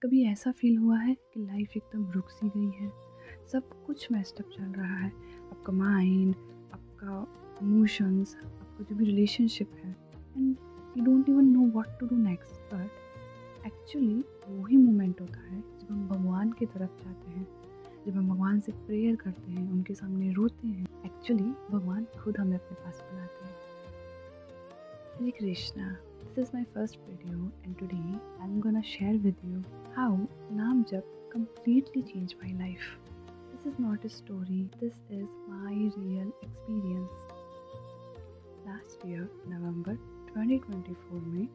कभी ऐसा फ़ील हुआ है कि लाइफ़ एकदम रुक सी गई है, सब कुछ मेस्ड अप चल रहा है, आपका माइंड, आपका इमोशंस, आपका जो भी रिलेशनशिप है and you don't even know what to do next. But actually वही मोमेंट होता है जब हम भगवान की तरफ जाते हैं, जब हम भगवान से प्रेयर करते हैं, उनके सामने रोते हैं। एक्चुअली भगवान खुद हमें अपने पास बुलाते हैं। Hare Krishna. This is my first video and today I'm gonna share with you how Naam Jap completely changed my life. This is not a story, this is my real experience. Last year, November 2024 में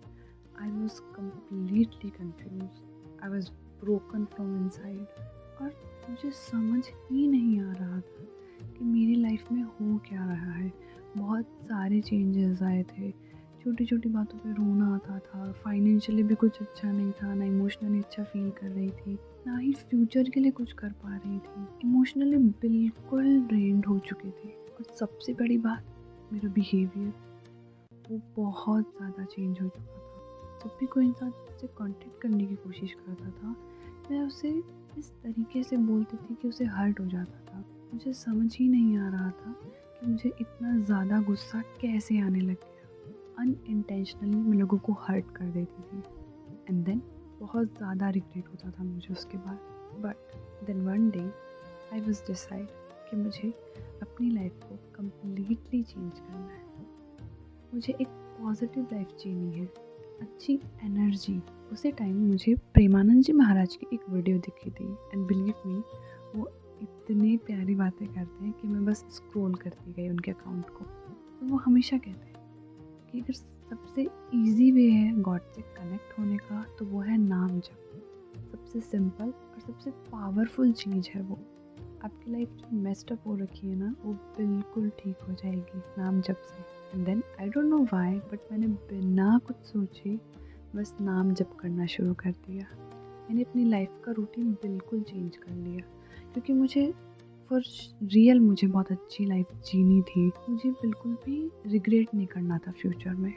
I was completely confused. I was broken from inside और मुझे समझ ही नहीं आ रहा था कि मेरी life में हो क्या रहा है। बहुत सारे चेंजेस आए थे, छोटी छोटी बातों पे रोना आता था, फाइनेंशियली भी कुछ अच्छा नहीं था, ना इमोशनली अच्छा फील कर रही थी, ना ही फ्यूचर के लिए कुछ कर पा रही थी। इमोशनली बिल्कुल ड्रेन्ड हो चुकी थी और सबसे बड़ी बात, मेरा बिहेवियर वो बहुत ज़्यादा चेंज हो चुका था। जब भी कोई इंसान मुझसे कांटेक्ट करने की कोशिश करता था, मैं उसे इस तरीके से बोलती थी कि उसे हर्ट हो जाता था। मुझे समझ ही नहीं आ रहा था कि मुझे इतना ज़्यादा गुस्सा कैसे आने लग गया। अनइंटेंशनली मैं लोगों को हर्ट कर देती थी एंड देन बहुत ज़्यादा रिग्रेट होता था मुझे उसके बाद। But then one day I was decide कि मुझे अपनी लाइफ को कम्प्लीटली चेंज करना है। मुझे एक पॉजिटिव लाइफ जीनी है, अच्छी एनर्जी। उसी टाइम मुझे प्रेमानंद जी महाराज की एक वीडियो दिखी थी एंड बिलीव मी, वो इतनी प्यारी बातें करते हैं कि मैं बस स्क्रॉल करती गई उनके अकाउंट को। तो वो हमेशा कहते हैं कि अगर सबसे इजी वे है गॉड से कनेक्ट होने का तो वो है नाम जप। सबसे सिंपल और सबसे पावरफुल चीज़ है वो। आपकी लाइफ जो मेस्ड अप हो रखी है ना, वो बिल्कुल ठीक हो जाएगी नाम जप से। And then I don't know why but मैंने बिना कुछ सोचे बस नाम जप करना शुरू कर दिया। मैंने अपनी लाइफ का रूटीन बिल्कुल चेंज कर लिया क्योंकि मुझे फॉर रियल मुझे बहुत अच्छी लाइफ जीनी थी। मुझे बिल्कुल भी रिग्रेट नहीं करना था फ्यूचर में।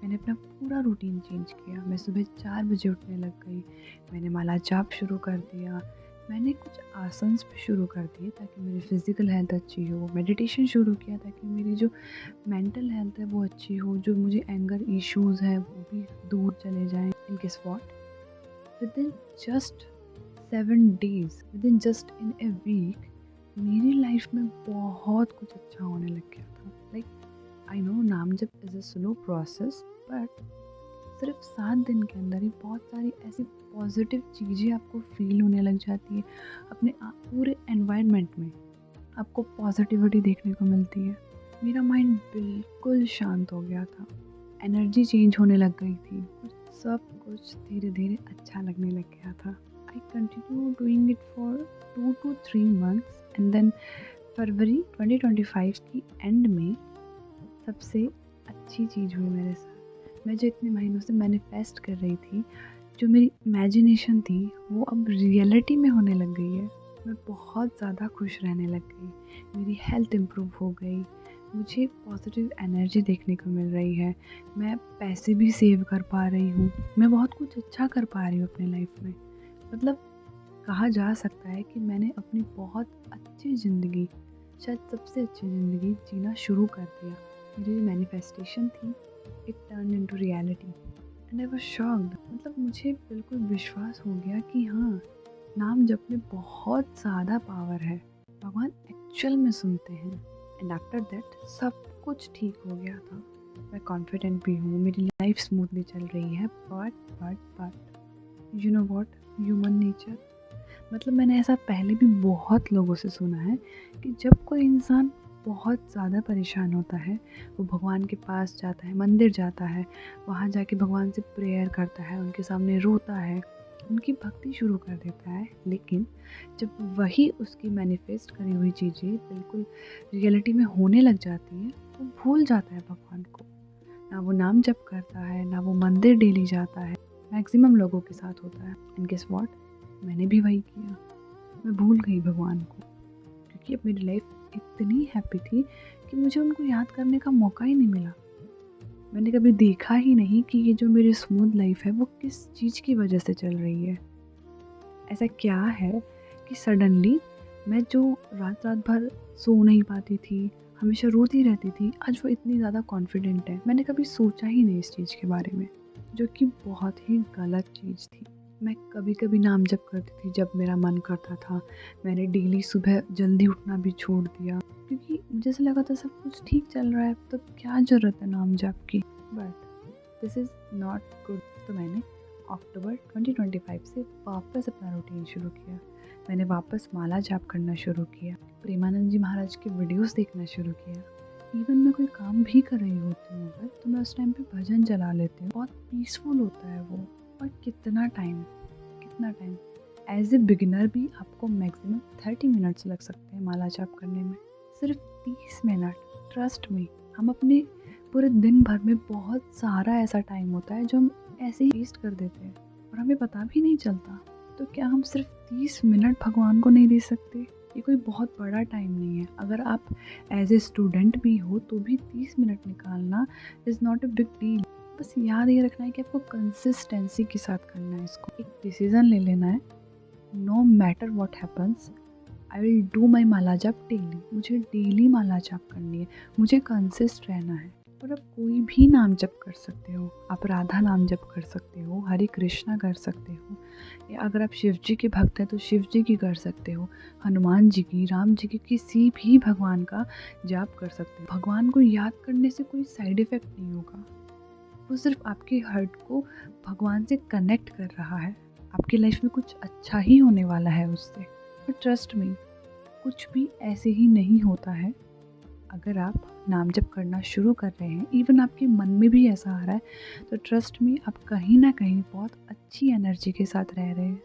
मैंने अपना पूरा रूटीन चेंज किया। मैं सुबह 4 बजे उठने लग गई। मैंने माला जाप शुरू कर दिया। मैंने कुछ आसन्स भी शुरू कर दिए ताकि मेरी फ़िज़िकल हेल्थ अच्छी हो। मेडिटेशन शुरू किया ताकि मेरी जो मेंटल हेल्थ है वो अच्छी हो। जो मुझे एंगर इश्यूज़ हैं वो भी दूर चले जाएँ। And guess what, within just 7 days, within just in a week मेरी लाइफ में बहुत कुछ अच्छा होने लग गया था। लाइक आई नो नाम जप is a slow process, but सिर्फ 7 दिन के अंदर ही बहुत सारी ऐसी पॉजिटिव चीज़ें आपको फील होने लग जाती है। अपने पूरे एनवायरनमेंट में आपको पॉजिटिविटी देखने को मिलती है। मेरा माइंड बिल्कुल शांत हो गया था, एनर्जी चेंज होने लग गई थी और सब कुछ धीरे धीरे अच्छा लगने लग गया था। I continue doing it for 2 to 3 months and then फरवरी 2025 की एंड में सबसे अच्छी चीज़ हुई मेरे साथ। मैं जो इतने महीनों से मैनिफेस्ट कर रही थी, जो मेरी इमेजिनेशन थी, वो अब रियलिटी में होने लग गई है। मैं बहुत ज़्यादा खुश रहने लग गई। मेरी हेल्थ इम्प्रूव हो गई। मुझे पॉजिटिव एनर्जी देखने को मिल रही है। मैं पैसे भी सेव कर पा रही हूँ। मैं बहुत कुछ अच्छा कर पा रही हूँ अपनी लाइफ में। मतलब कहा जा सकता है कि मैंने अपनी बहुत अच्छी ज़िंदगी, शायद सबसे अच्छी ज़िंदगी जीना शुरू कर दिया। मेरी जो मैनिफेस्टेशन थी, it turn into reality and I was shocked. मतलब मुझे बिल्कुल विश्वास हो गया कि हाँ, नाम जप में बहुत ज़्यादा पावर है। भगवान एक्चुअल में सुनते हैं। एंड आफ्टर दैट सब कुछ ठीक हो गया था। मैं कॉन्फिडेंट भी हूँ, मेरी लाइफ स्मूथली चल रही है। But you know what, human nature. मतलब मैंने ऐसा पहले भी बहुत लोगों से सुना है कि जब कोई इंसान बहुत ज़्यादा परेशान होता है, वो भगवान के पास जाता है, मंदिर जाता है, वहाँ जाके भगवान से प्रेयर करता है, उनके सामने रोता है, उनकी भक्ति शुरू कर देता है। लेकिन जब वही उसकी मैनिफेस्ट करी हुई चीज़ें बिल्कुल रियलिटी में होने लग जाती हैं, वो भूल जाता है भगवान को। ना वो नाम जप करता है, ना वो मंदिर डेली जाता है। मैक्सिमम लोगों के साथ होता है। एंड गेस व्हाट, मैंने भी वही किया। मैं भूल गई भगवान को क्योंकि अब मेरी लाइफ इतनी हैप्पी थी कि मुझे उनको याद करने का मौका ही नहीं मिला। मैंने कभी देखा ही नहीं कि ये जो मेरी स्मूथ लाइफ है वो किस चीज़ की वजह से चल रही है। ऐसा क्या है कि सडनली मैं जो रात रात भर सो नहीं पाती थी, हमेशा रोती रहती थी, आज वो इतनी ज़्यादा कॉन्फिडेंट है। मैंने कभी सोचा ही नहीं इस चीज़ के बारे में, जो कि बहुत ही गलत चीज़ थी। मैं कभी कभी नाम जप करती थी जब मेरा मन करता था। मैंने डेली सुबह जल्दी उठना भी छोड़ दिया, क्योंकि मुझे ऐसा लगा था सब कुछ ठीक चल रहा है, तो क्या ज़रूरत है नाम जप की। But this is not good. तो मैंने अक्टूबर 2025 से वापस अपना रूटीन शुरू किया। मैंने वापस माला जाप करना शुरू किया, प्रेमानंद जी महाराज के वीडियोस देखना शुरू किया। इवन मैं कोई काम भी कर रही होती हूँ अगर, तो मैं उस टाइम पे भजन चला लेती हूँ। बहुत पीसफुल होता है वो। और कितना टाइम एज ए बिगिनर भी आपको मैक्सिमम 30 मिनट्स लग सकते हैं माला जाप करने में। सिर्फ 30 मिनट। ट्रस्ट मी, हम अपने पूरे दिन भर में बहुत सारा ऐसा टाइम होता है जो हम ऐसे ही वेस्ट कर देते हैं और हमें पता भी नहीं चलता। तो क्या हम सिर्फ 30 मिनट भगवान को नहीं दे सकते? ये कोई बहुत बड़ा टाइम नहीं है। अगर आप एज ए स्टूडेंट भी हो तो भी 30 मिनट निकालना is not a big deal. बस याद ये रखना है कि आपको कंसिस्टेंसी के साथ करना है इसको। एक डिसीज़न ले लेना है, no matter what happens, I will do my mala jaap daily. मुझे डेली माला जाप करनी है, मुझे कंसिस्ट रहना है। और आप कोई भी नाम जप कर सकते हो। आप राधा नाम जप कर सकते हो, हरे कृष्णा कर सकते हो, या अगर आप शिव जी के भक्त हैं तो शिव जी की कर सकते हो, हनुमान जी की, राम जी की, किसी भी भगवान का जाप कर सकते हो। भगवान को याद करने से कोई साइड इफ़ेक्ट नहीं होगा। वो सिर्फ आपके हार्ट को भगवान से कनेक्ट कर रहा है। आपकी लाइफ में कुछ अच्छा ही होने वाला है उससे। और ट्रस्ट मी, कुछ भी ऐसे ही नहीं होता है। अगर आप नाम जप करना शुरू कर रहे हैं, इवन आपके मन में भी ऐसा आ रहा है, तो ट्रस्ट मी, आप कहीं ना कहीं बहुत अच्छी एनर्जी के साथ रह रहे हैं।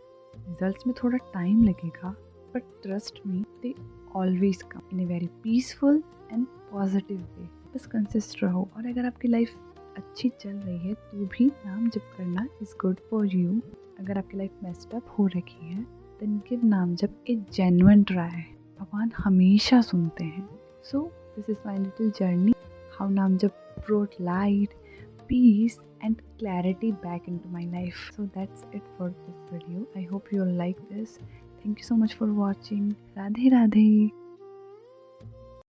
रिजल्ट्स में थोड़ा टाइम लगेगा, but trust me, they always come in a very peaceful and positive way. बस कंसिस्ट रहो। और अगर आपकी लाइफ अच्छी चल रही है तो भी नाम जप करना इज़ गुड फॉर यू। अगर आपकी लाइफ मेस्ड अप हो रखी है, देन गिव नाम जप ए जेन्युइन ट्राई। भगवान हमेशा सुनते हैं। सो this is my little journey, how Namjap brought light, peace and clarity back into my life. So that's it for this video. I hope you'll like this. Thank you so much for watching. Radhe Radhe.